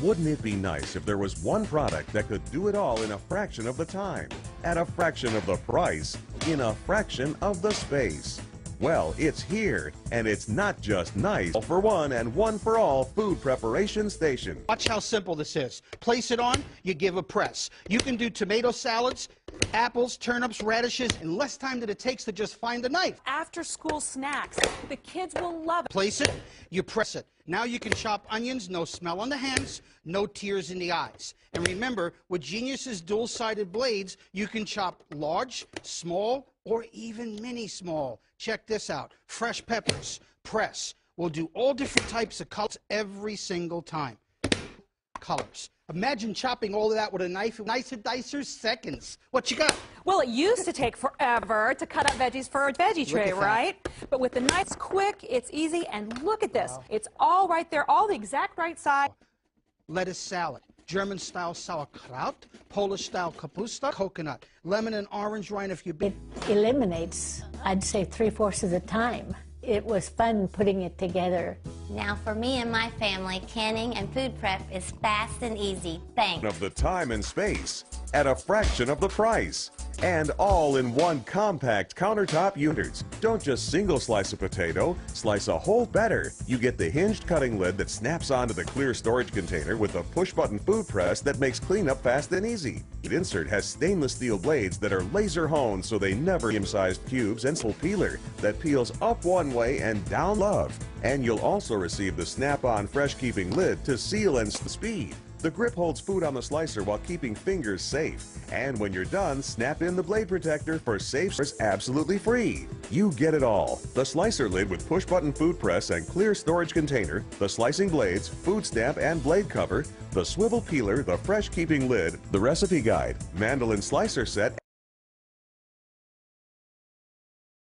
Wouldn't it be nice if there was one product that could do it all in a fraction of the time, at a fraction of the price, in a fraction of the space? Well, it's here, and it's not just nice. All for one and one for all food preparation station. Watch how simple this is. Place it on, you give a press. You can do tomato salads, apples, turnips, radishes in less time than it takes to just find a knife. After school snacks, the kids will love it. Place it, you press it. Now you can chop onions, no smell on the hands, no tears in the eyes. And remember, with Genius's dual-sided blades, you can chop large, small, or even mini small. Check this out. Fresh peppers, press. We'll do all different types of colors every single time. Colors. Imagine chopping all of that with a knife. Nicer dicer, seconds. What you got? Well, it used to take forever to cut up veggies for a veggie tray, right? But with the knife, it's quick, it's easy, and look at this. Wow. It's all right there, all the exact right size. Lettuce salad. German-style sauerkraut, Polish-style kapusta, coconut, lemon and orange rind if you... It eliminates, I'd say, 3/4 of the time. It was fun putting it together. Now for me and my family, canning and food prep is fast and easy. Thanks. Of the time and space, at a fraction of the price, and all in one compact countertop unit. Don't just single slice a potato, slice a whole better. You get the hinged cutting lid that snaps onto the clear storage container with a push-button food press that makes cleanup fast and easy. The insert has stainless steel blades that are laser honed so they never medium-sized cubes, and peeler that peels up one way and down love. And you'll also receive the snap-on fresh-keeping lid to seal and speed. The grip holds food on the slicer while keeping fingers safe. And when you're done, snap in the blade protector for safe service absolutely free. You get it all. The slicer lid with push-button food press and clear storage container, the slicing blades, food stamp and blade cover, the swivel peeler, the fresh-keeping lid, the recipe guide, mandolin slicer set,